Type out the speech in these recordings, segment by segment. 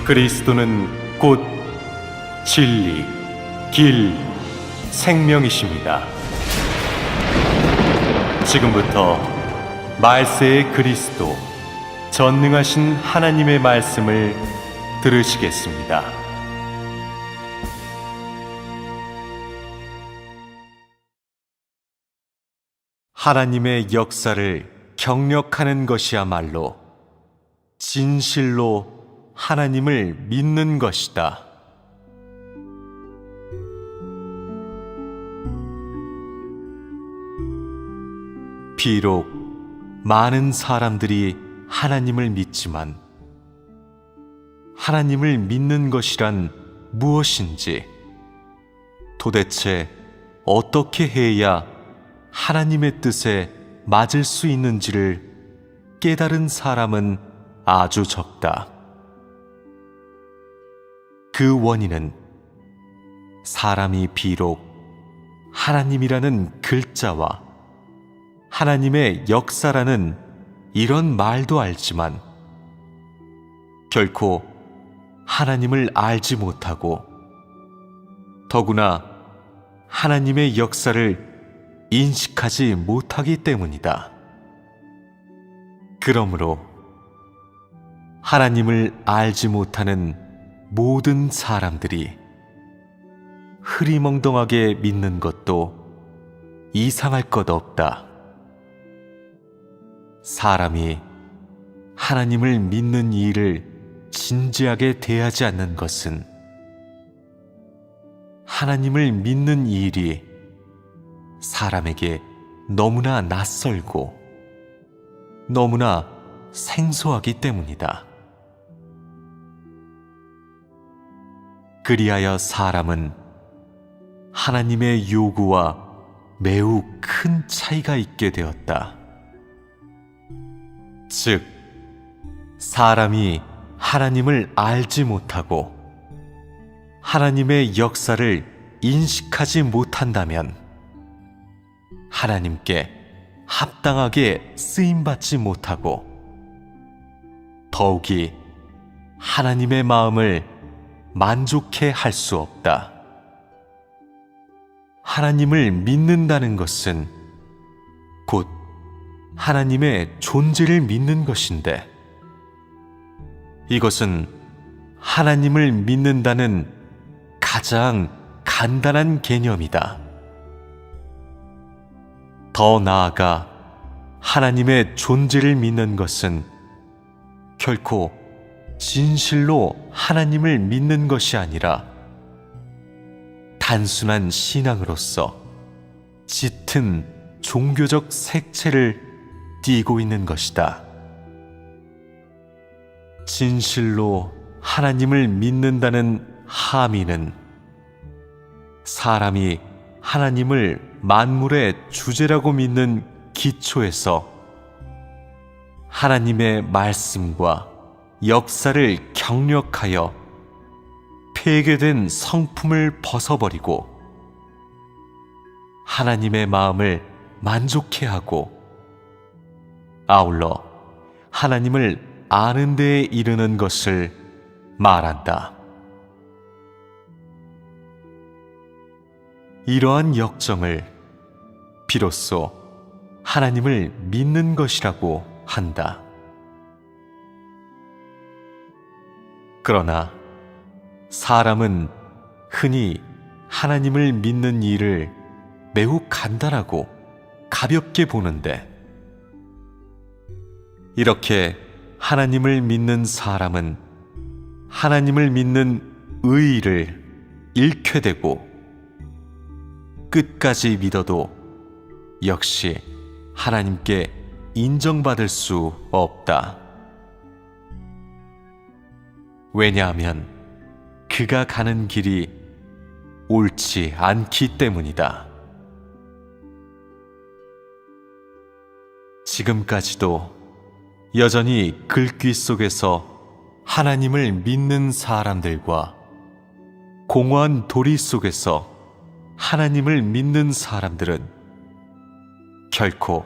그리스도는 곧 진리, 길, 생명이십니다. 지금부터 말세의 그리스도, 전능하신 하나님의 말씀을 들으시겠습니다. 하나님의 역사를 경력하는 것이야말로 진실로 하나님을 믿는 것이다. 비록 많은 사람들이 하나님을 믿지만 하나님을 믿는 것이란 무엇인지, 도대체 어떻게 해야 하나님의 뜻에 맞을 수 있는지를 깨달은 사람은 아주 적다. 그 원인은 사람이 비록 하나님이라는 글자와 하나님의 역사라는 이런 말도 알지만 결코 하나님을 알지 못하고 더구나 하나님의 역사를 인식하지 못하기 때문이다. 그러므로 하나님을 알지 못하는 모든 사람들이 흐리멍덩하게 믿는 것도 이상할 것 없다. 사람이 하나님을 믿는 일을 진지하게 대하지 않는 것은 하나님을 믿는 일이 사람에게 너무나 낯설고 너무나 생소하기 때문이다. 그리하여 사람은 하나님의 요구와 매우 큰 차이가 있게 되었다. 즉, 사람이 하나님을 알지 못하고 하나님의 역사를 인식하지 못한다면 하나님께 합당하게 쓰임받지 못하고 더욱이 하나님의 마음을 만족해 할 수 없다. 하나님을 믿는다는 것은 곧 하나님의 존재를 믿는 것인데, 이것은 하나님을 믿는다는 가장 간단한 개념이다. 더 나아가 하나님의 존재를 믿는 것은 결코 진실로 하나님을 믿는 것이 아니라 단순한 신앙으로서 짙은 종교적 색채를 띠고 있는 것이다. 진실로 하나님을 믿는다는 함의는 사람이 하나님을 만물의 주제라고 믿는 기초에서 하나님의 말씀과 역사를 경력하여 폐괴된 성품을 벗어버리고 하나님의 마음을 만족해 하고 아울러 하나님을 아는 데에 이르는 것을 말한다. 이러한 역정을 비로소 하나님을 믿는 것이라고 한다. 그러나 사람은 흔히 하나님을 믿는 일을 매우 간단하고 가볍게 보는데, 이렇게 하나님을 믿는 사람은 하나님을 믿는 의의를 잃게 되고 끝까지 믿어도 역시 하나님께 인정받을 수 없다. 왜냐하면 그가 가는 길이 옳지 않기 때문이다. 지금까지도 여전히 글귀 속에서 하나님을 믿는 사람들과 공허한 도리 속에서 하나님을 믿는 사람들은 결코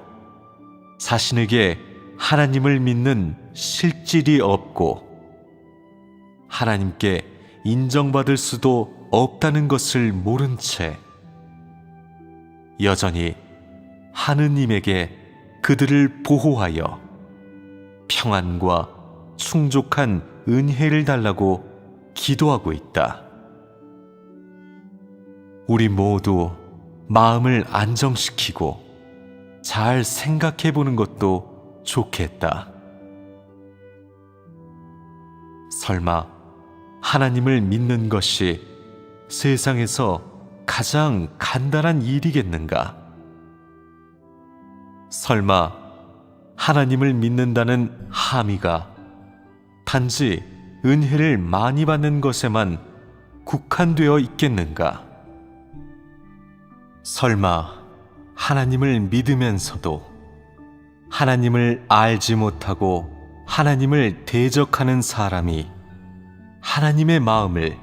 자신에게 하나님을 믿는 실질이 없고 하나님께 인정받을 수도 없다는 것을 모른 채 여전히 하느님에게 그들을 보호하여 평안과 충족한 은혜를 달라고 기도하고 있다. 우리 모두 마음을 안정시키고 잘 생각해 보는 것도 좋겠다. 설마 하나님을 믿는 것이 세상에서 가장 간단한 일이겠는가? 설마 하나님을 믿는다는 함의가 단지 은혜를 많이 받는 것에만 국한되어 있겠는가? 설마 하나님을 믿으면서도 하나님을 알지 못하고 하나님을 대적하는 사람이 하나님의 마음을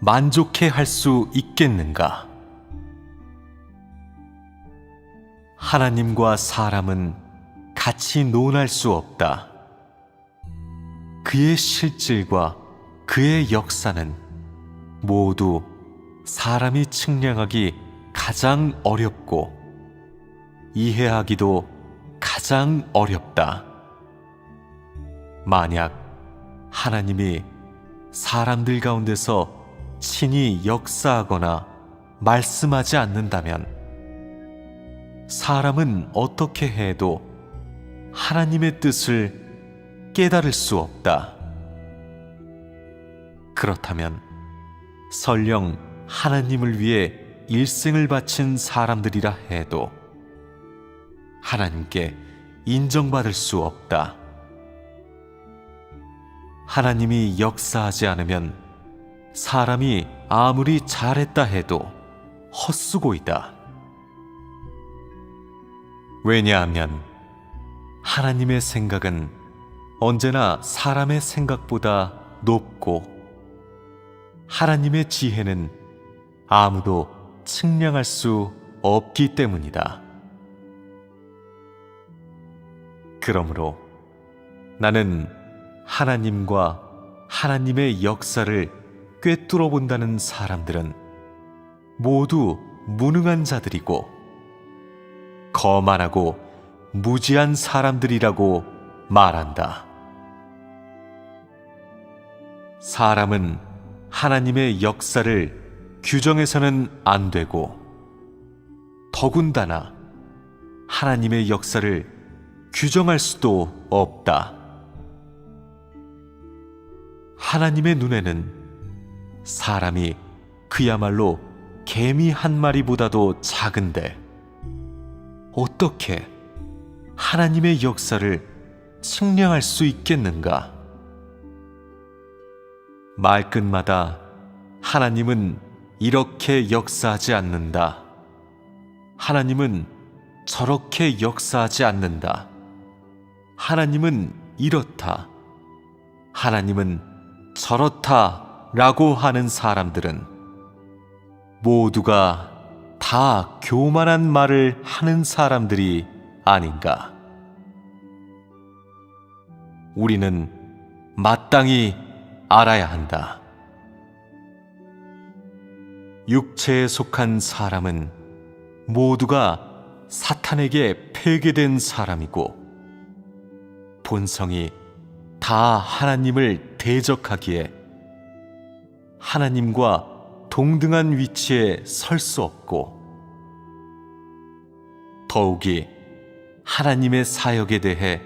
만족해 할 수 있겠는가? 하나님과 사람은 같이 논할 수 없다. 그의 실질과 그의 역사는 모두 사람이 측량하기 가장 어렵고 이해하기도 가장 어렵다. 만약 하나님이 사람들 가운데서 친히 역사하거나 말씀하지 않는다면 사람은 어떻게 해도 하나님의 뜻을 깨달을 수 없다. 그렇다면 설령 하나님을 위해 일생을 바친 사람들이라 해도 하나님께 인정받을 수 없다. 하나님이 역사하지 않으면 사람이 아무리 잘했다 해도 헛수고이다. 왜냐하면 하나님의 생각은 언제나 사람의 생각보다 높고 하나님의 지혜는 아무도 측량할 수 없기 때문이다. 그러므로 나는 하나님과 하나님의 역사를 꿰뚫어 본다는 사람들은 모두 무능한 자들이고 거만하고 무지한 사람들이라고 말한다. 사람은 하나님의 역사를 규정해서는 안 되고 더군다나 하나님의 역사를 규정할 수도 없다. 하나님의 눈에는 사람이 그야말로 개미 한 마리보다도 작은데 어떻게 하나님의 역사를 측량할 수 있겠는가? 말끝마다 하나님은 이렇게 역사하지 않는다. 하나님은 저렇게 역사하지 않는다. 하나님은 이렇다. 하나님은 저렇다 라고 하는 사람들은 모두가 다 교만한 말을 하는 사람들이 아닌가? 우리는 마땅히 알아야 한다. 육체에 속한 사람은 모두가 사탄에게 폐괴된 사람이고 본성이 다 하나님을 대적하기에 하나님과 동등한 위치에 설 수 없고 더욱이 하나님의 사역에 대해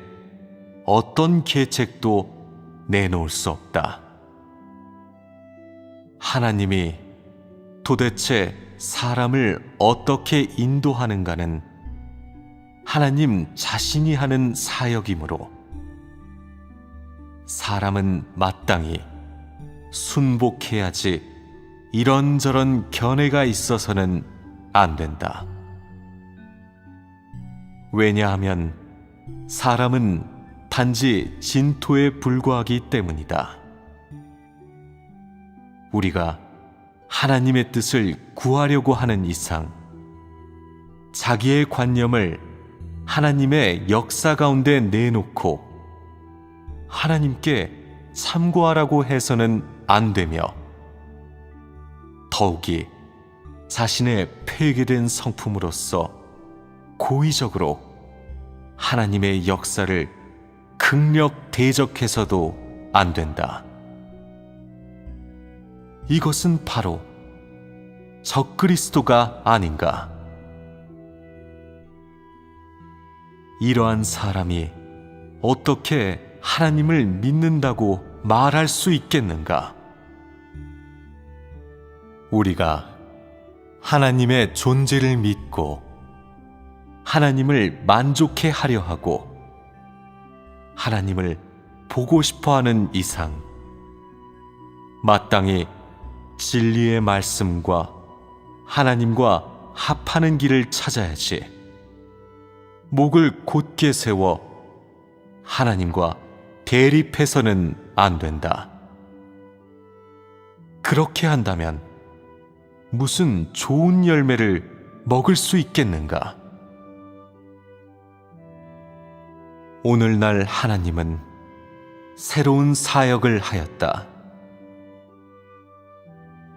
어떤 계책도 내놓을 수 없다. 하나님이 도대체 사람을 어떻게 인도하는가는 하나님 자신이 하는 사역이므로 사람은 마땅히 순복해야지 이런저런 견해가 있어서는 안 된다. 왜냐하면 사람은 단지 진토에 불과하기 때문이다. 우리가 하나님의 뜻을 구하려고 하는 이상 자기의 관념을 하나님의 역사 가운데 내놓고 하나님께 참고하라고 해서는 안 되며, 더욱이 자신의 폐괴된 성품으로서 고의적으로 하나님의 역사를 극력 대적해서도 안 된다. 이것은 바로 적그리스도가 아닌가? 이러한 사람이 어떻게 하나님을 믿는다고 말할 수 있겠는가? 우리가 하나님의 존재를 믿고 하나님을 만족해 하려 하고 하나님을 보고 싶어 하는 이상, 마땅히 진리의 말씀과 하나님과 합하는 길을 찾아야지, 목을 곧게 세워 하나님과 대립해서는 안 된다. 그렇게 한다면 무슨 좋은 열매를 먹을 수 있겠는가? 오늘날 하나님은 새로운 사역을 하였다.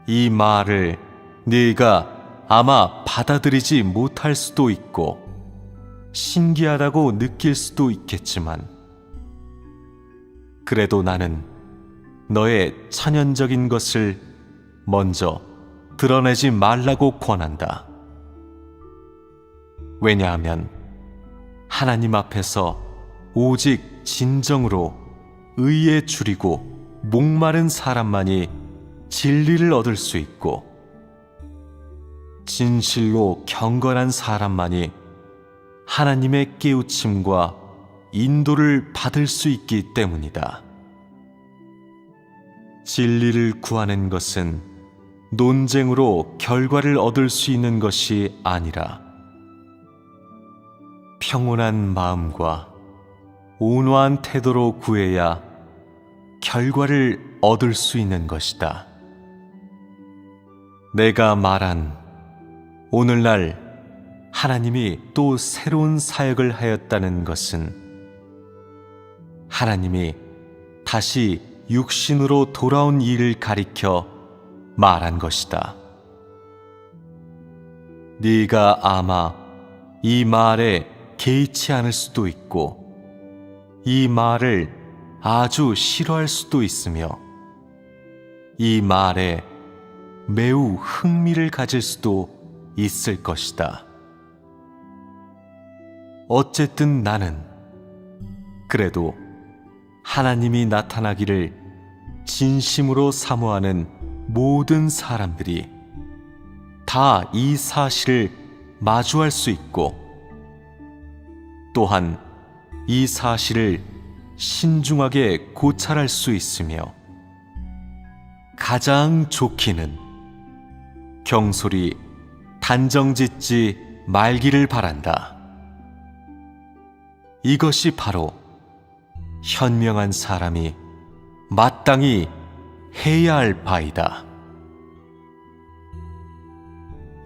이 말을 네가 아마 받아들이지 못할 수도 있고 신기하다고 느낄 수도 있겠지만, 그래도 나는 너의 천연적인 것을 먼저 드러내지 말라고 권한다. 왜냐하면 하나님 앞에서 오직 진정으로 의에 줄이고 목마른 사람만이 진리를 얻을 수 있고, 진실로 경건한 사람만이 하나님의 깨우침과 인도를 받을 수 있기 때문이다. 진리를 구하는 것은 논쟁으로 결과를 얻을 수 있는 것이 아니라 평온한 마음과 온화한 태도로 구해야 결과를 얻을 수 있는 것이다. 내가 말한 오늘날 하나님이 또 새로운 사역을 하였다는 것은 하나님이 다시 육신으로 돌아온 일을 가리켜 말한 것이다. 네가 아마 이 말에 개의치 않을 수도 있고 이 말을 아주 싫어할 수도 있으며 이 말에 매우 흥미를 가질 수도 있을 것이다. 어쨌든 나는 그래도 하나님이 나타나기를 진심으로 사모하는 모든 사람들이 다 이 사실을 마주할 수 있고, 또한 이 사실을 신중하게 고찰할 수 있으며, 가장 좋기는 경솔히 단정짓지 말기를 바란다. 이것이 바로 현명한 사람이 마땅히 해야 할 바이다.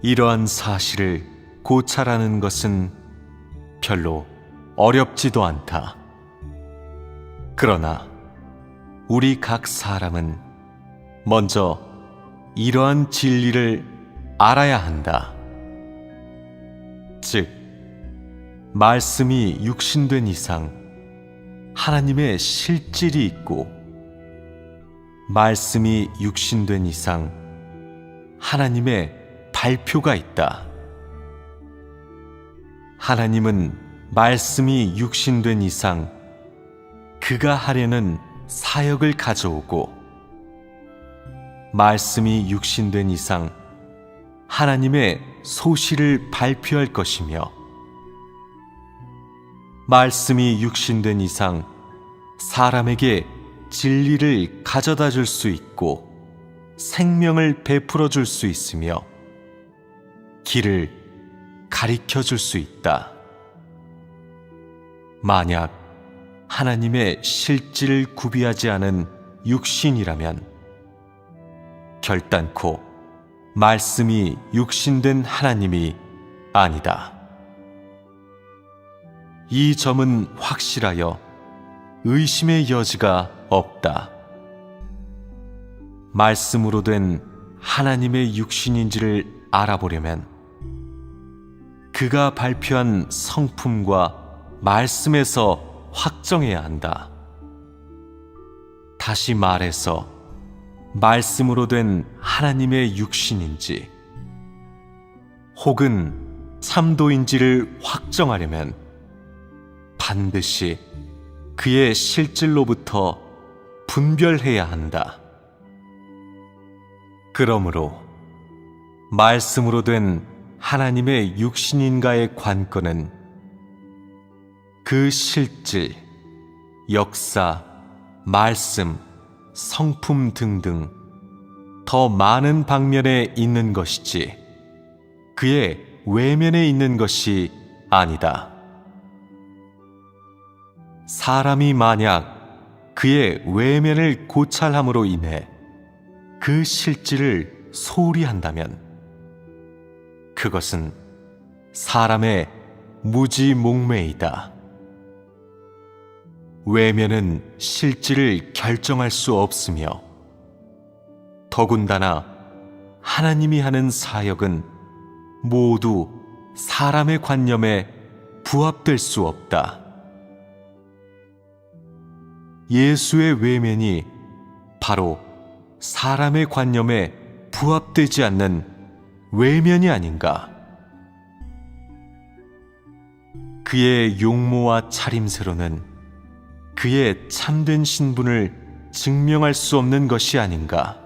이러한 사실을 고찰하는 것은 별로 어렵지도 않다. 그러나 우리 각 사람은 먼저 이러한 진리를 알아야 한다. 즉, 말씀이 육신된 이상 하나님의 실질이 있고, 말씀이 육신된 이상 하나님의 발표가 있다. 하나님은 말씀이 육신된 이상 그가 하려는 사역을 가져오고, 말씀이 육신된 이상 하나님의 소실을 발표할 것이며, 말씀이 육신된 이상 사람에게 진리를 가져다 줄 수 있고 생명을 베풀어 줄 수 있으며 길을 가리켜 줄 수 있다. 만약 하나님의 실질을 구비하지 않은 육신이라면 결단코 말씀이 육신된 하나님이 아니다. 이 점은 확실하여 의심의 여지가 없다. 말씀으로 된 하나님의 육신인지를 알아보려면 그가 발표한 성품과 말씀에서 확정해야 한다. 다시 말해서 말씀으로 된 하나님의 육신인지 혹은 참도인지를 확정하려면 반드시 그의 실질로부터 분별해야 한다. 그러므로 말씀으로 된 하나님의 육신인가의 관건은 그 실질, 역사, 말씀, 성품 등등 더 많은 방면에 있는 것이지 그의 외면에 있는 것이 아니다. 사람이 만약 그의 외면을 고찰함으로 인해 그 실질을 소홀히 한다면 그것은 사람의 무지몽매이다. 외면은 실질을 결정할 수 없으며 더군다나 하나님이 하는 사역은 모두 사람의 관념에 부합될 수 없다. 예수의 외면이 바로 사람의 관념에 부합되지 않는 외면이 아닌가. 그의 용모와 차림새로는 그의 참된 신분을 증명할 수 없는 것이 아닌가.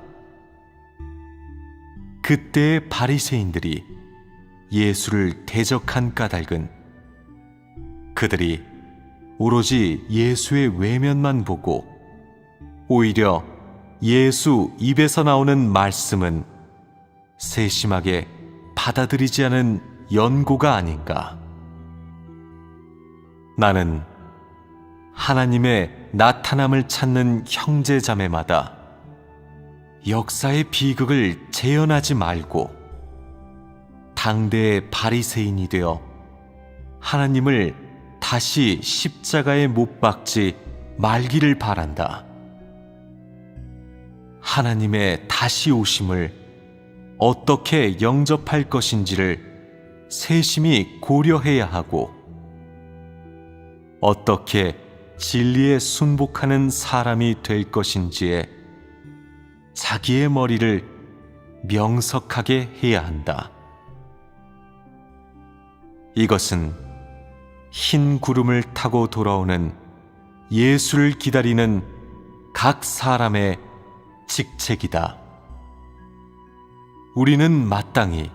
그때의 바리새인들이 예수를 대적한 까닭은 그들이 오로지 예수의 외면만 보고 오히려 예수 입에서 나오는 말씀은 세심하게 받아들이지 않은 연고가 아닌가. 나는 하나님의 나타남을 찾는 형제자매마다 역사의 비극을 재현하지 말고 당대의 바리새인이 되어 하나님을 다시 십자가에 못 박지 말기를 바란다. 하나님의 다시 오심을 어떻게 영접할 것인지를 세심히 고려해야 하고 어떻게 진리에 순복하는 사람이 될 것인지에 자기의 머리를 명석하게 해야 한다. 이것은 흰 구름을 타고 돌아오는 예수를 기다리는 각 사람의 직책이다. 우리는 마땅히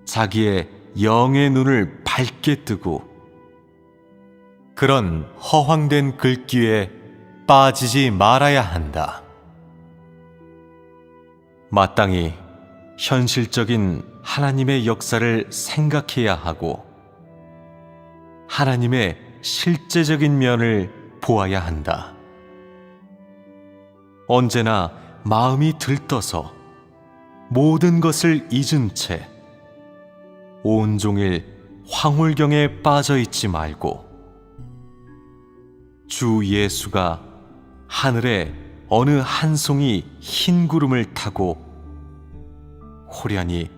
자기의 영의 눈을 밝게 뜨고 그런 허황된 글귀에 빠지지 말아야 한다. 마땅히 현실적인 하나님의 역사를 생각해야 하고 하나님의 실제적인 면을 보아야 한다. 언제나 마음이 들떠서 모든 것을 잊은 채 온종일 황홀경에 빠져 있지 말고 주 예수가 하늘에 어느 한 송이 흰 구름을 타고 호련히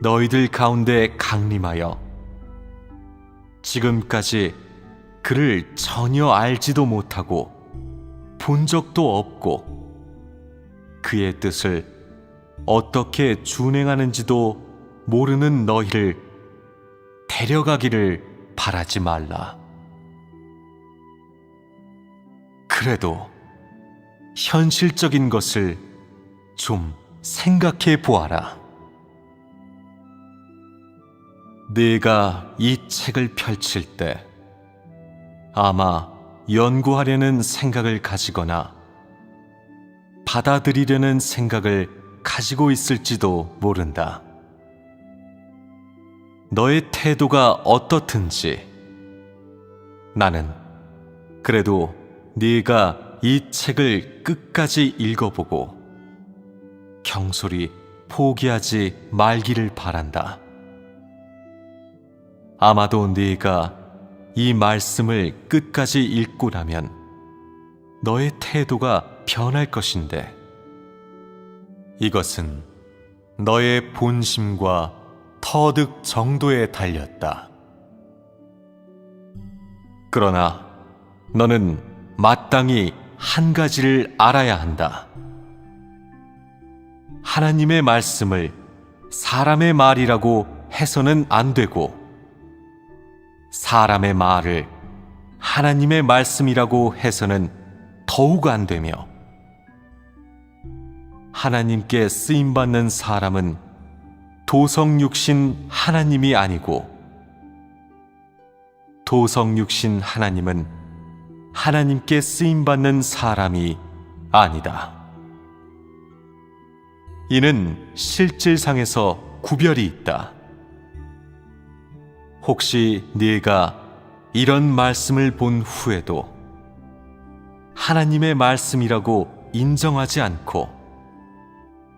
너희들 가운데 강림하여 지금까지 그를 전혀 알지도 못하고 본 적도 없고 그의 뜻을 어떻게 준행하는지도 모르는 너희를 데려가기를 바라지 말라. 그래도 현실적인 것을 좀 생각해 보아라. 네가 이 책을 펼칠 때 아마 연구하려는 생각을 가지거나 받아들이려는 생각을 가지고 있을지도 모른다. 너의 태도가 어떻든지 나는 그래도 네가 이 책을 끝까지 읽어보고 경솔히 포기하지 말기를 바란다. 아마도 네가 이 말씀을 끝까지 읽고 나면 너의 태도가 변할 것인데 이것은 너의 본심과 터득 정도에 달렸다. 그러나 너는 마땅히 한 가지를 알아야 한다. 하나님의 말씀을 사람의 말이라고 해서는 안 되고, 사람의 말을 하나님의 말씀이라고 해서는 더욱 안 되며, 하나님께 쓰임받는 사람은 도성육신 하나님이 아니고, 도성육신 하나님은 하나님께 쓰임받는 사람이 아니다. 이는 실질상에서 구별이 있다. 혹시 네가 이런 말씀을 본 후에도 하나님의 말씀이라고 인정하지 않고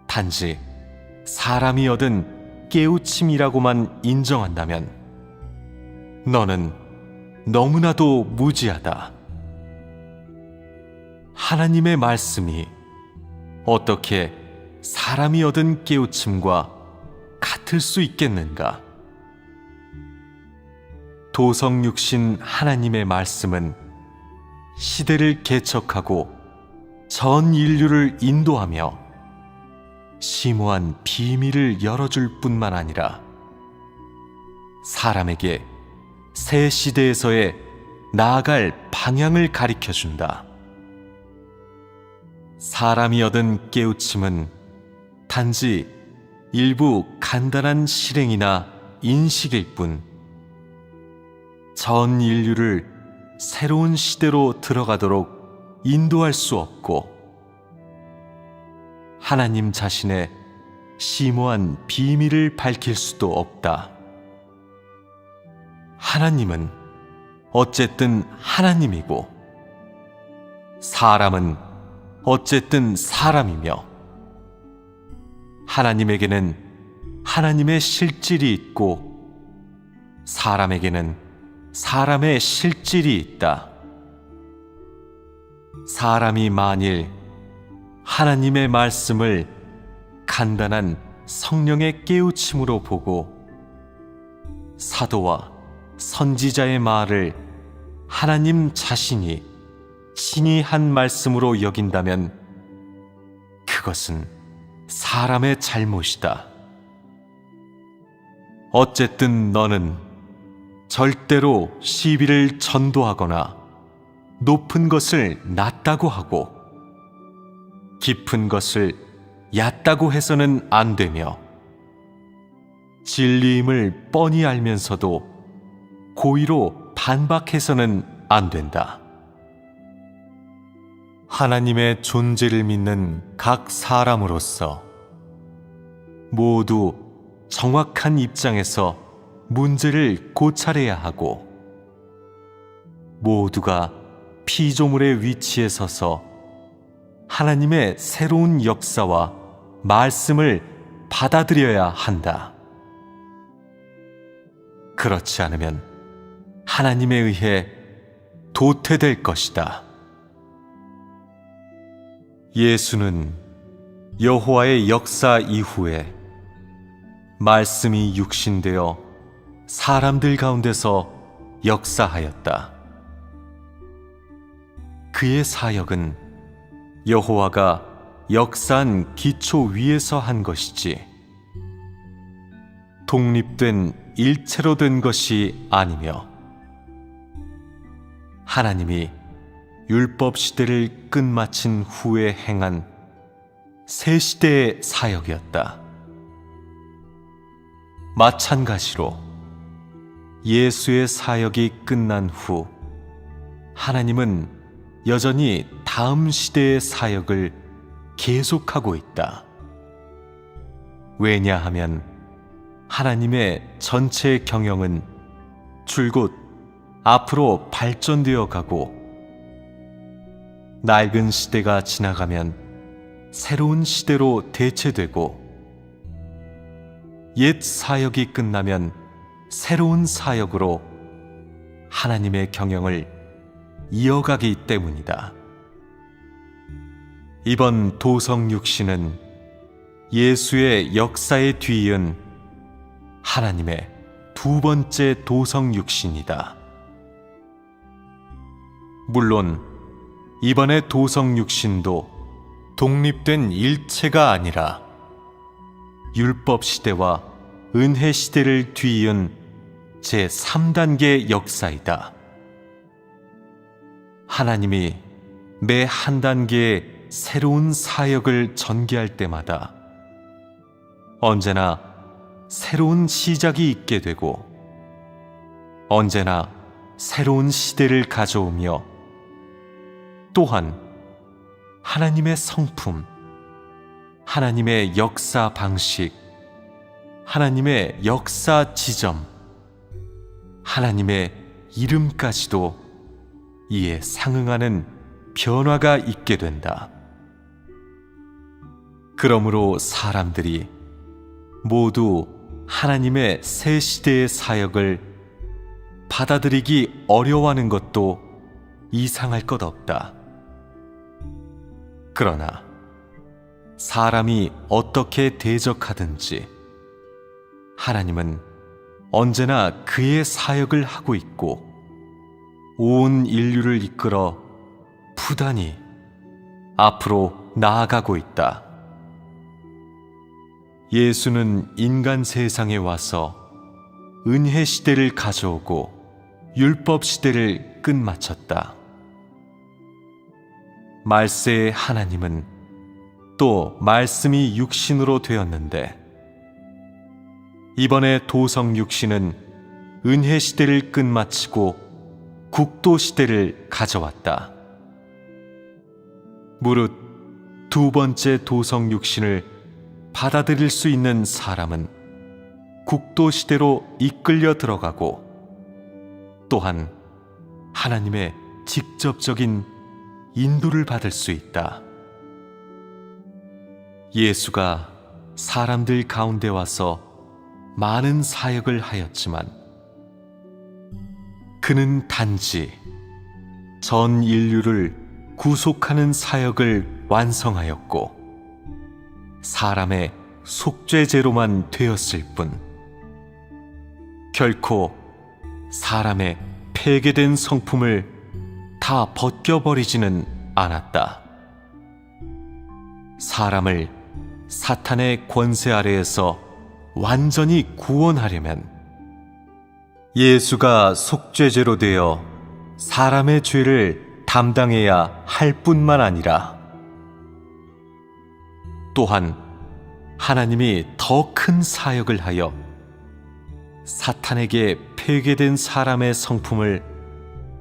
단지 사람이 얻은 깨우침이라고만 인정한다면 너는 너무나도 무지하다. 하나님의 말씀이 어떻게 사람이 얻은 깨우침과 같을 수 있겠는가? 도성육신 하나님의 말씀은 시대를 개척하고 전 인류를 인도하며 심오한 비밀을 열어줄 뿐만 아니라 사람에게 새 시대에서의 나아갈 방향을 가리켜준다. 사람이 얻은 깨우침은 단지 일부 간단한 실행이나 인식일 뿐, 전 인류를 새로운 시대로 들어가도록 인도할 수 없고, 하나님 자신의 심오한 비밀을 밝힐 수도 없다. 하나님은 어쨌든 하나님이고, 사람은 어쨌든 사람이며, 하나님에게는 하나님의 실질이 있고, 사람에게는 사람의 실질이 있다. 사람이 만일 하나님의 말씀을 간단한 성령의 깨우침으로 보고 사도와 선지자의 말을 하나님 자신이 친히 한 말씀으로 여긴다면 그것은 사람의 잘못이다. 어쨌든 너는 절대로 시비를 전도하거나 높은 것을 낮다고 하고 깊은 것을 얕다고 해서는 안 되며, 진리임을 뻔히 알면서도 고의로 반박해서는 안 된다. 하나님의 존재를 믿는 각 사람으로서 모두 정확한 입장에서 문제를 고찰해야 하고, 모두가 피조물의 위치에 서서 하나님의 새로운 역사와 말씀을 받아들여야 한다. 그렇지 않으면 하나님에 의해 도태될 것이다. 예수는 여호와의 역사 이후에 말씀이 육신되어 사람들 가운데서 역사하였다. 그의 사역은 여호와가 역사한 기초 위에서 한 것이지 독립된 일체로 된 것이 아니며, 하나님이 율법 시대를 끝마친 후에 행한 새 시대의 사역이었다. 마찬가지로 예수의 사역이 끝난 후 하나님은 여전히 다음 시대의 사역을 계속하고 있다. 왜냐하면 하나님의 전체 경영은 줄곧 앞으로 발전되어 가고, 낡은 시대가 지나가면 새로운 시대로 대체되고, 옛 사역이 끝나면 새로운 사역으로 하나님의 경영을 이어가기 때문이다. 이번 도성육신은 예수의 역사에 뒤이은 하나님의 두 번째 도성 육신이다. 물론 이번의 도성 육신도 독립된 일체가 아니라 율법 시대와 은혜 시대를 뒤이은 제3단계 역사이다. 하나님이 매 한 단계의 새로운 사역을 전개할 때마다 언제나 새로운 시작이 있게 되고 언제나 새로운 시대를 가져오며 또한 하나님의 성품, 하나님의 역사 방식, 하나님의 역사 지점, 하나님의 이름까지도 이에 상응하는 변화가 있게 된다. 그러므로 사람들이 모두 하나님의 새 시대의 사역을 받아들이기 어려워하는 것도 이상할 것 없다. 그러나 사람이 어떻게 대적하든지 하나님은 언제나 그의 사역을 하고 있고 온 인류를 이끌어 부단히 앞으로 나아가고 있다. 예수는 인간 세상에 와서 은혜 시대를 가져오고 율법 시대를 끝마쳤다. 말세의 하나님은 또 말씀이 육신으로 되었는데 이번에 도성 육신은 은혜 시대를 끝마치고 국도 시대를 가져왔다. 무릇 두 번째 도성 육신을 받아들일 수 있는 사람은 국도 시대로 이끌려 들어가고 또한 하나님의 직접적인 인도를 받을 수 있다. 예수가 사람들 가운데 와서 많은 사역을 하였지만 그는 단지 전 인류를 구속하는 사역을 완성하였고 사람의 속죄제로만 되었을 뿐 결코 사람의 폐괴된 성품을 다 벗겨버리지는 않았다. 사람을 사탄의 권세 아래에서 완전히 구원하려면 예수가 속죄제로 되어 사람의 죄를 담당해야 할 뿐만 아니라 또한 하나님이 더 큰 사역을 하여 사탄에게 폐괴된 사람의 성품을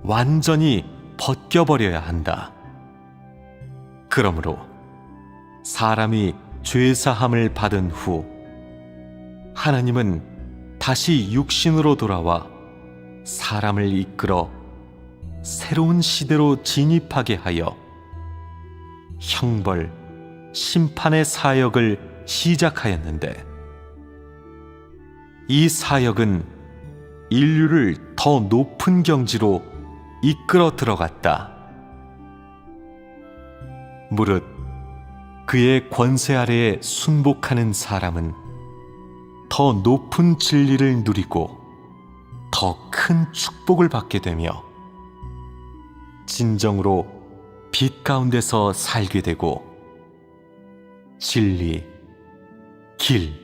완전히 벗겨버려야 한다. 그러므로 사람이 죄사함을 받은 후 하나님은 다시 육신으로 돌아와 사람을 이끌어 새로운 시대로 진입하게 하여 형벌, 심판의 사역을 시작하였는데 이 사역은 인류를 더 높은 경지로 이끌어 들어갔다. 무릇 그의 권세 아래에 순복하는 사람은 더 높은 진리를 누리고 더 큰 축복을 받게 되며 진정으로 빛 가운데서 살게 되고 진리, 길,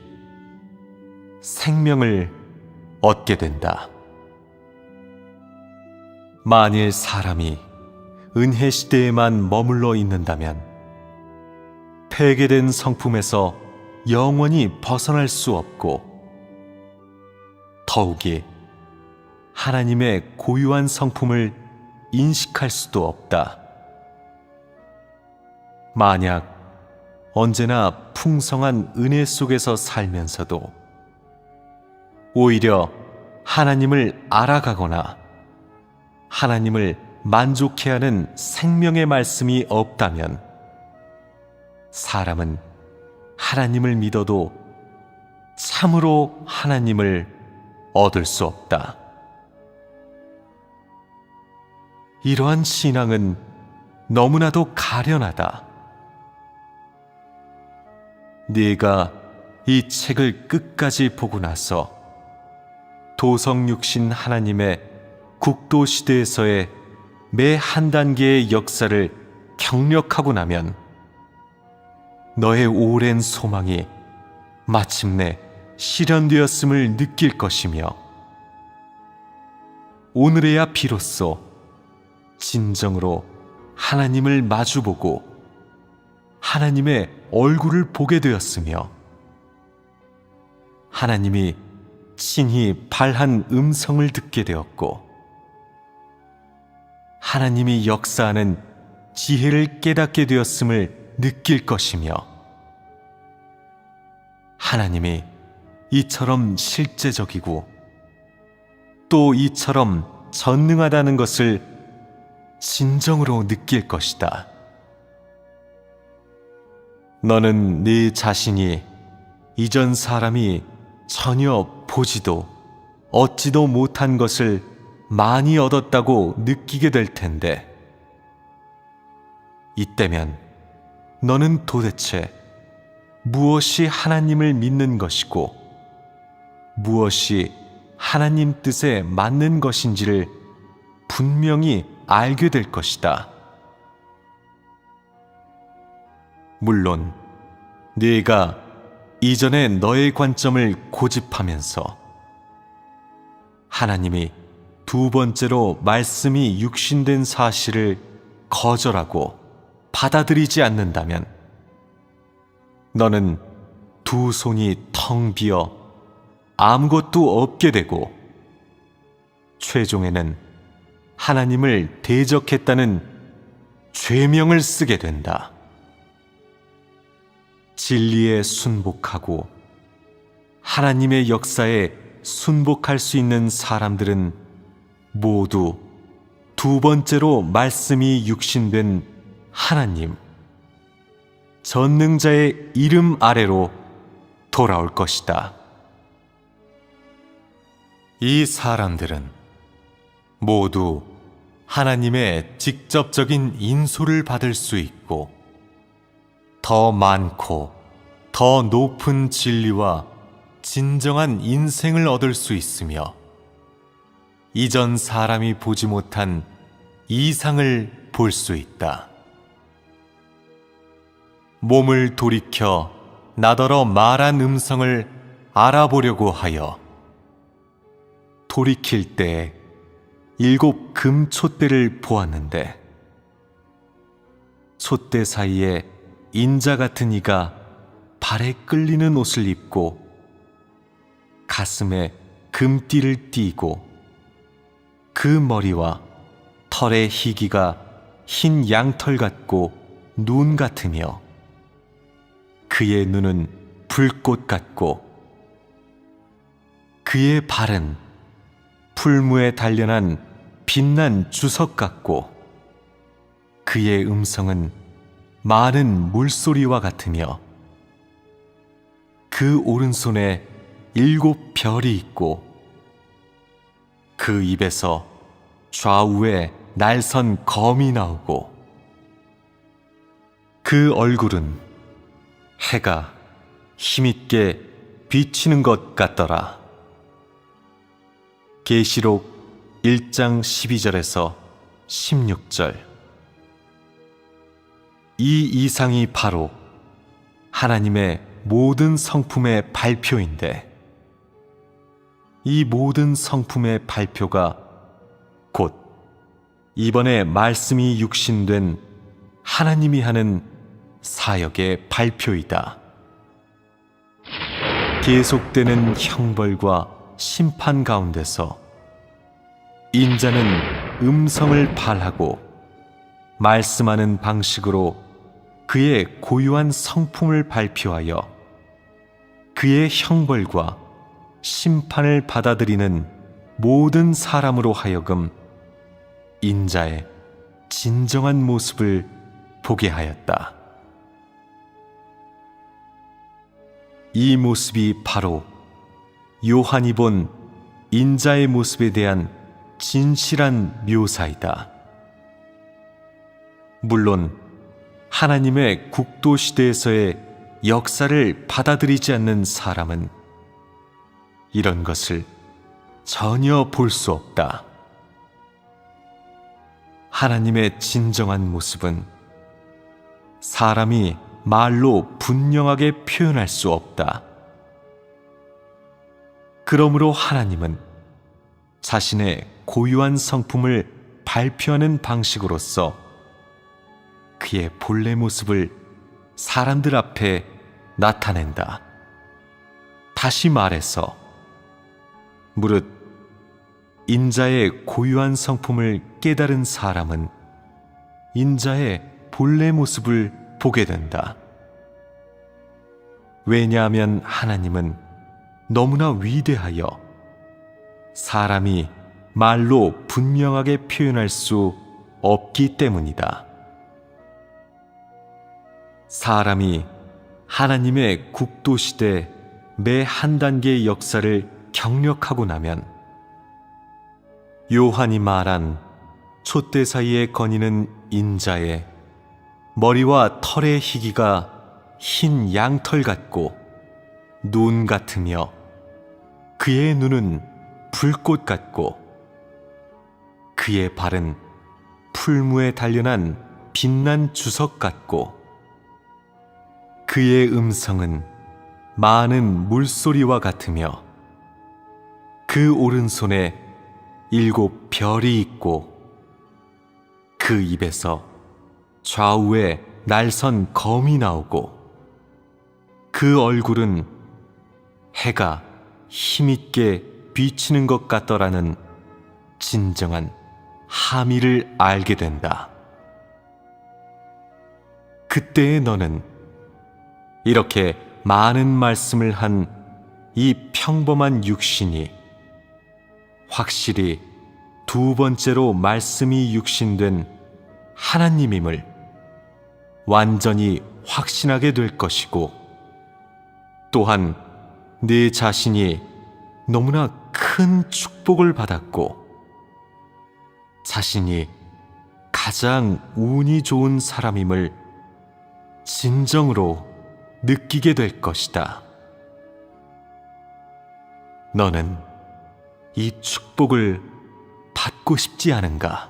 생명을 얻게 된다. 만일 사람이 은혜 시대에만 머물러 있는다면 폐괴된 성품에서 영원히 벗어날 수 없고 더욱이 하나님의 고유한 성품을 인식할 수도 없다. 만약 언제나 풍성한 은혜 속에서 살면서도 오히려 하나님을 알아가거나 하나님을 만족해 하는 생명의 말씀이 없다면 사람은 하나님을 믿어도 참으로 하나님을 얻을 수 없다. 이러한 신앙은 너무나도 가련하다. 네가 이 책을 끝까지 보고 나서 도성육신 하나님의 국도 시대에서의 매 한 단계의 역사를 경력하고 나면 너의 오랜 소망이 마침내 실현되었음을 느낄 것이며, 오늘에야 비로소 진정으로 하나님을 마주보고 하나님의 얼굴을 보게 되었으며, 하나님이 친히 발한 음성을 듣게 되었고, 하나님이 역사하는 지혜를 깨닫게 되었음을 느낄 것이며, 하나님이 이처럼 실제적이고 또 이처럼 전능하다는 것을 진정으로 느낄 것이다. 너는 네 자신이 이전 사람이 전혀 보지도 얻지도 못한 것을 많이 얻었다고 느끼게 될 텐데, 이때면 너는 도대체 무엇이 하나님을 믿는 것이고 무엇이 하나님 뜻에 맞는 것인지를 분명히 알게 될 것이다. 물론 네가 이전에 너의 관점을 고집하면서 하나님이 두 번째로 말씀이 육신된 사실을 거절하고 받아들이지 않는다면 너는 두 손이 텅 비어 아무것도 없게 되고, 최종에는 하나님을 대적했다는 죄명을 쓰게 된다. 진리에 순복하고 하나님의 역사에 순복할 수 있는 사람들은 모두 두 번째로 말씀이 육신된 하나님, 전능자의 이름 아래로 돌아올 것이다. 이 사람들은 모두 하나님의 직접적인 인소를 받을 수 있고, 더 많고 더 높은 진리와 진정한 인생을 얻을 수 있으며, 이전 사람이 보지 못한 이상을 볼 수 있다. 몸을 돌이켜 나더러 말한 음성을 알아보려고 하여 돌이킬 때 7 금 촛대를 보았는데, 촛대 사이에 인자 같은 이가 발에 끌리는 옷을 입고 가슴에 금띠를 띠고, 그 머리와 털의 희기가 흰 양털 같고 눈 같으며, 그의 눈은 불꽃 같고, 그의 발은 풀무에 단련한 빛난 주석 같고, 그의 음성은 많은 물소리와 같으며, 그 오른손에 7 별이 있고, 그 입에서 좌우에 날선 검이 나오고, 그 얼굴은 해가 힘있게 비치는 것 같더라. 계시록 1장 12절에서 16절. 이 이상이 바로 하나님의 모든 성품의 발표인데, 이 모든 성품의 발표가 곧 이번에 말씀이 육신된 하나님이 하는 사역의 발표이다. 계속되는 형벌과 심판 가운데서 인자는 음성을 발하고 말씀하는 방식으로 그의 고유한 성품을 발표하여 그의 형벌과 심판을 받아들이는 모든 사람으로 하여금 인자의 진정한 모습을 보게 하였다. 이 모습이 바로 요한이 본 인자의 모습에 대한 진실한 묘사이다. 물론 하나님의 국도 시대에서의 역사를 받아들이지 않는 사람은 이런 것을 전혀 볼 수 없다. 하나님의 진정한 모습은 사람이 말로 분명하게 표현할 수 없다. 그러므로 하나님은 자신의 고유한 성품을 발표하는 방식으로서 그의 본래 모습을 사람들 앞에 나타낸다. 다시 말해서 무릇 인자의 고유한 성품을 깨달은 사람은 인자의 본래 모습을 보게 된다. 왜냐하면 하나님은 너무나 위대하여 사람이 말로 분명하게 표현할 수 없기 때문이다. 사람이 하나님의 국도시대 매 한 단계의 역사를 경력하고 나면 요한이 말한 촛대 사이에 거니는 인자의 머리와 털의 희기가 흰 양털 같고 눈 같으며 그의 눈은 불꽃 같고 그의 발은 풀무에 단련한 빛난 주석 같고 그의 음성은 많은 물소리와 같으며 그 오른손에 7 별이 있고 그 입에서 좌우에 날선 검이 나오고 그 얼굴은 해가 힘있게 비치는 것 같더라는 진정한 함의를 알게 된다. 그때의 너는 이렇게 많은 말씀을 한 이 평범한 육신이 확실히 두 번째로 말씀이 육신된 하나님임을 완전히 확신하게 될 것이고, 또한 네 자신이 너무나 큰 축복을 받았고 자신이 가장 운이 좋은 사람임을 진정으로 느끼게 될 것이다. 너는 이 축복을 받고 싶지 않은가?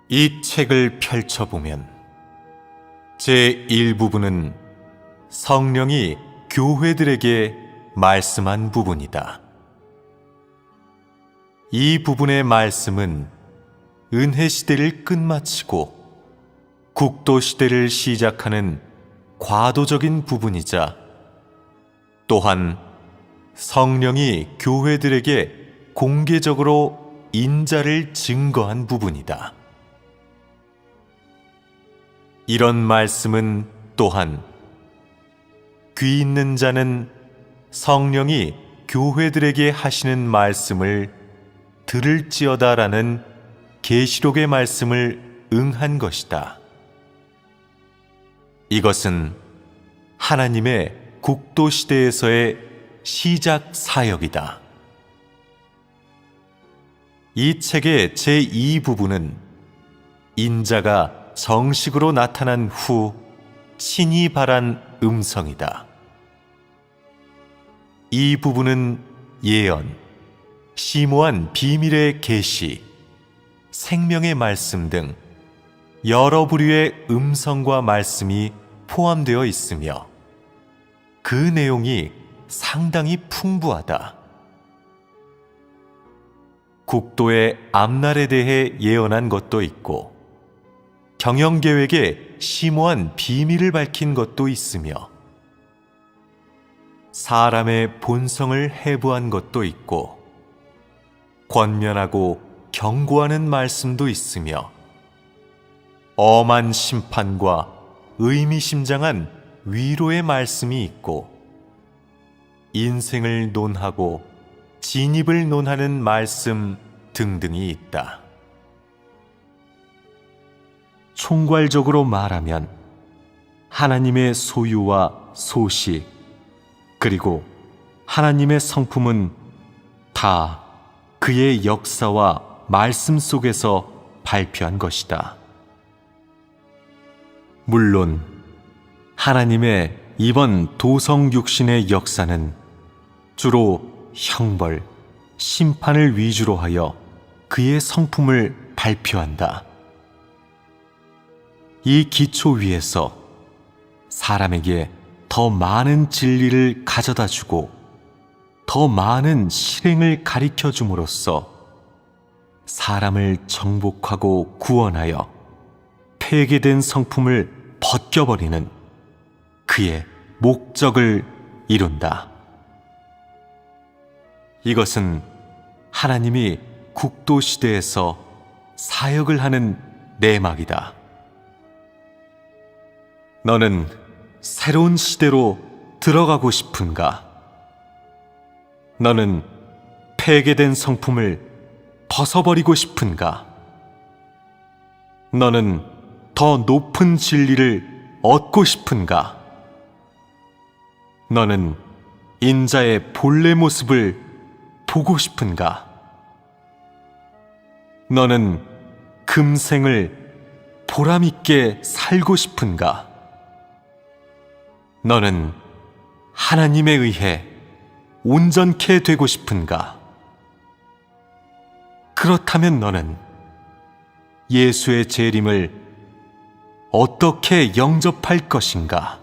이 책을 펼쳐보면 제1부분은 성령이 교회들에게 말씀한 부분이다. 이 부분의 말씀은 은혜 시대를 끝마치고 국도 시대를 시작하는 과도적인 부분이자 또한 성령이 교회들에게 공개적으로 인자를 증거한 부분이다. 이런 말씀은 또한 귀 있는 자는 성령이 교회들에게 하시는 말씀을 들을지어다라는 계시록의 말씀을 응한 것이다. 이것은 하나님의 국도 시대에서의 시작 사역이다. 이 책의 제2부분은 인자가 정식으로 나타난 후 친히 발한 음성이다. 이 부분은 예언, 심오한 비밀의 계시, 생명의 말씀 등 여러 부류의 음성과 말씀이 포함되어 있으며 그 내용이 상당히 풍부하다. 국도의 앞날에 대해 예언한 것도 있고 경영계획의 심오한 비밀을 밝힌 것도 있으며 사람의 본성을 해부한 것도 있고 권면하고 경고하는 말씀도 있으며 엄한 심판과 의미심장한 위로의 말씀이 있고 인생을 논하고 진입을 논하는 말씀 등등이 있다. 총괄적으로 말하면 하나님의 소유와 소식 그리고 하나님의 성품은 다 그의 역사와 말씀 속에서 발표한 것이다. 물론 하나님의 이번 도성 육신의 역사는 주로 형벌, 심판을 위주로 하여 그의 성품을 발표한다. 이 기초 위에서 사람에게 더 많은 진리를 가져다 주고 더 많은 실행을 가르쳐 줌으로써 사람을 정복하고 구원하여 폐괴된 성품을 벗겨버리는 그의 목적을 이룬다. 이것은 하나님이 국도 시대에서 사역을 하는 내막이다. 너는 새로운 시대로 들어가고 싶은가? 너는 폐괴된 성품을 벗어버리고 싶은가? 너는 더 높은 진리를 얻고 싶은가? 너는 인자의 본래 모습을 보고 싶은가? 너는 금생을 보람있게 살고 싶은가? 너는 하나님에 의해 온전케 되고 싶은가? 그렇다면 너는 예수의 재림을 어떻게 영접할 것인가?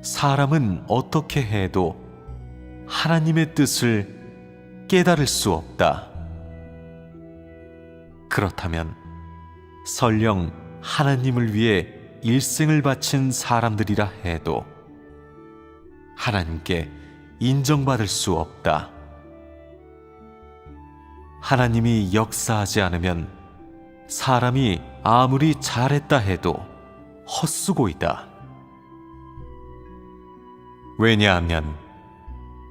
사람은 어떻게 해도 하나님의 뜻을 깨달을 수 없다. 그렇다면 설령 하나님을 위해 일생을 바친 사람들이라 해도 하나님께 인정받을 수 없다. 하나님이 역사하지 않으면 사람이 아무리 잘했다 해도 헛수고이다. 왜냐하면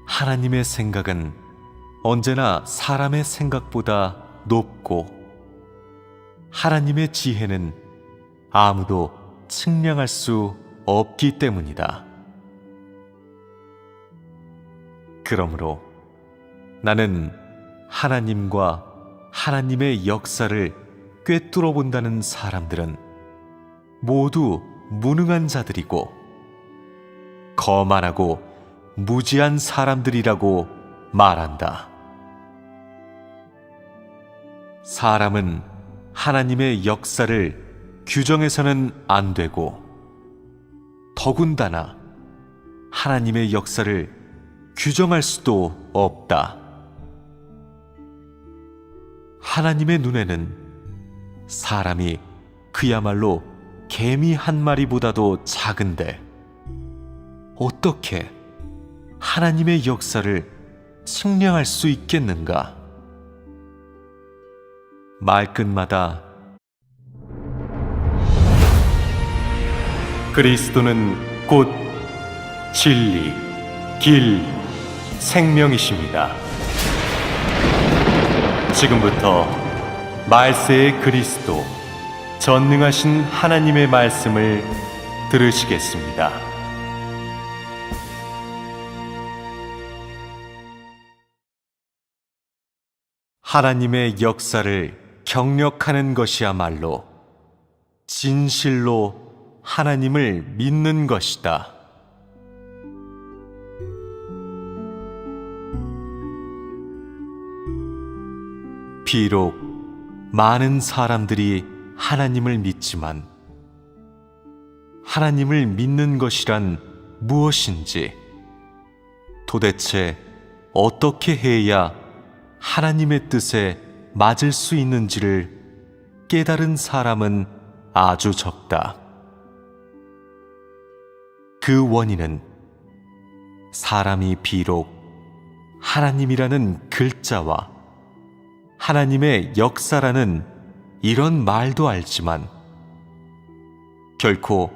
하나님의 생각은 언제나 사람의 생각보다 높고 하나님의 지혜는 아무도 측량할 수 없기 때문이다. 그러므로 나는 하나님과 하나님의 역사를 꿰뚫어 본다는 사람들은 모두 무능한 자들이고 거만하고 무지한 사람들이라고 말한다. 사람은 하나님의 역사를 규정해서는 안 되고 더군다나 하나님의 역사를 규정할 수도 없다. 하나님의 눈에는 사람이 그야말로 개미 한 마리보다도 작은데 어떻게 하나님의 역사를 측량할 수 있겠는가? 말끝마다 그리스도는 곧 진리, 길, 생명이십니다. 지금부터 말세의 그리스도, 전능하신 하나님의 말씀을 들으시겠습니다. 하나님의 역사를 경력하는 것이야말로 진실로 하나님을 믿는 것이다. 비록 많은 사람들이 하나님을 믿지만 하나님을 믿는 것이란 무엇인지, 도대체 어떻게 해야 하나님의 뜻에 맞을 수 있는지를 깨달은 사람은 아주 적다. 그 원인은 사람이 비록 하나님이라는 글자와 하나님의 역사라는 이런 말도 알지만 결코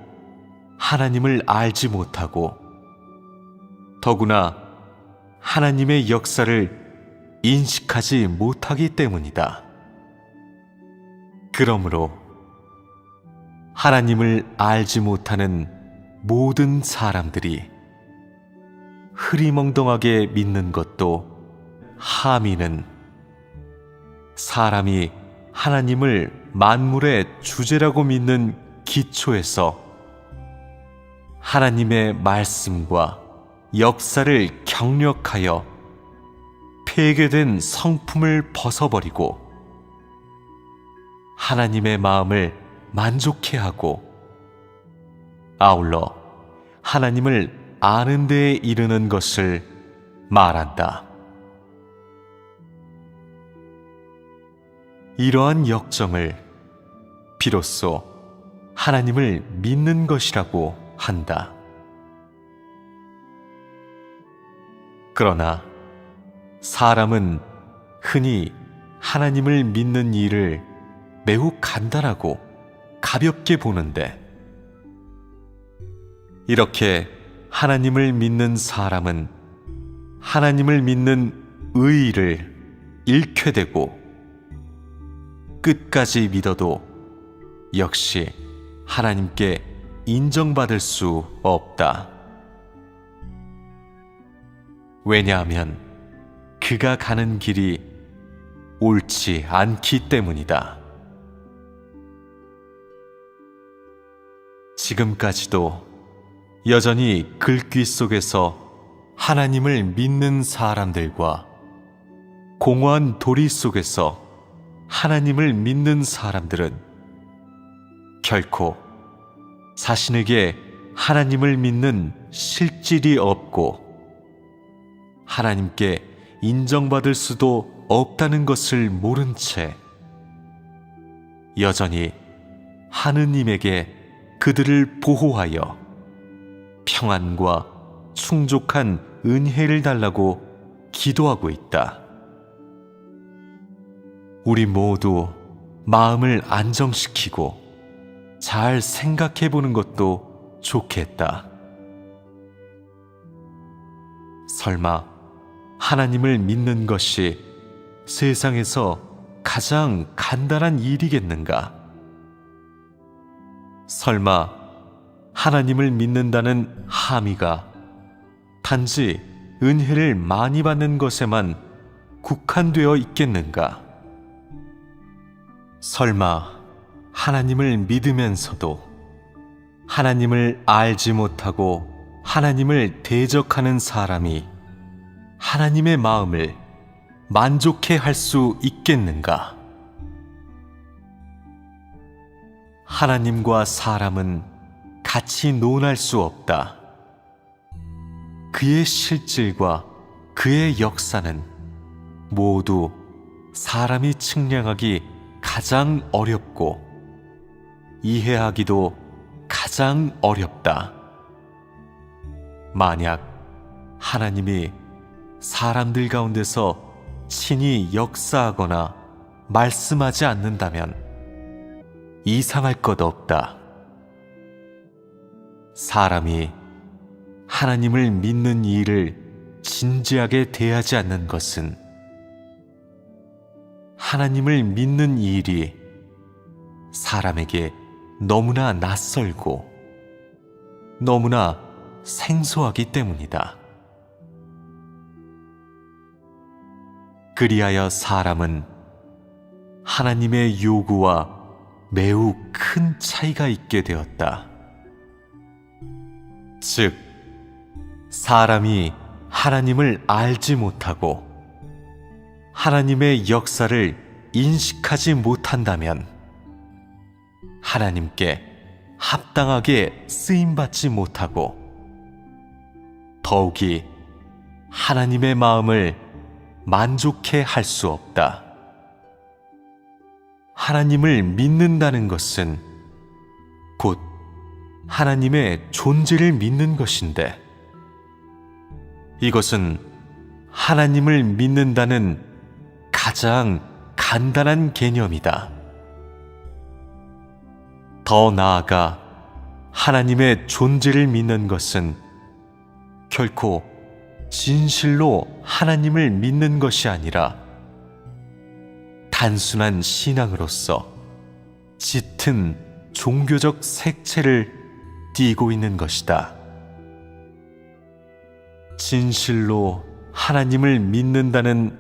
하나님을 알지 못하고 더구나 하나님의 역사를 인식하지 못하기 때문이다. 그러므로 하나님을 알지 못하는 모든 사람들이 흐리멍덩하게 믿는 것도 함의는 사람이 하나님을 만물의 주제라고 믿는 기초에서 하나님의 말씀과 역사를 경력하여 폐괴된 성품을 벗어버리고 하나님의 마음을 만족해 하고 아울러 하나님을 아는 데에 이르는 것을 말한다. 이러한 역정을 비로소 하나님을 믿는 것이라고 한다. 그러나 사람은 흔히 하나님을 믿는 일을 매우 간단하고 가볍게 보는데, 이렇게 하나님을 믿는 사람은 하나님을 믿는 의의를 잃게 되고 끝까지 믿어도 역시 하나님께 인정받을 수 없다. 왜냐하면 그가 가는 길이 옳지 않기 때문이다. 지금까지도 여전히 글귀 속에서 하나님을 믿는 사람들과 공허한 도리 속에서 하나님을 믿는 사람들은 결코 자신에게 하나님을 믿는 실질이 없고 하나님께 인정받을 수도 없다는 것을 모른 채 여전히 하느님에게 그들을 보호하여 평안과 충족한 은혜를 달라고 기도하고 있다. 우리 모두 마음을 안정시키고 잘 생각해 보는 것도 좋겠다. 설마 하나님을 믿는 것이 세상에서 가장 간단한 일이겠는가? 설마 하나님을 믿는다는 함의가 단지 은혜를 많이 받는 것에만 국한되어 있겠는가? 설마 하나님을 믿으면서도 하나님을 알지 못하고 하나님을 대적하는 사람이 하나님의 마음을 만족해 할 수 있겠는가? 하나님과 사람은 같이 논할 수 없다. 그의 실질과 그의 역사는 모두 사람이 측량하기 가장 어렵고 이해하기도 가장 어렵다. 만약 하나님이 사람들 가운데서 친히 역사하거나 말씀하지 않는다면 이상할 것 없다. 사람이 하나님을 믿는 일을 진지하게 대하지 않는 것은 하나님을 믿는 일이 사람에게 너무나 낯설고 너무나 생소하기 때문이다. 그리하여 사람은 하나님의 요구와 매우 큰 차이가 있게 되었다. 즉, 사람이 하나님을 알지 못하고 하나님의 역사를 인식하지 못한다면 하나님께 합당하게 쓰임받지 못하고 더욱이 하나님의 마음을 만족해 할 수 없다. 하나님을 믿는다는 것은 곧 하나님의 존재를 믿는 것인데, 이것은 하나님을 믿는다는 가장 간단한 개념이다. 더 나아가 하나님의 존재를 믿는 것은 결코 진실로 하나님을 믿는 것이 아니라 단순한 신앙으로서 짙은 종교적 색채를 띠고 있는 것이다. 진실로 하나님을 믿는다는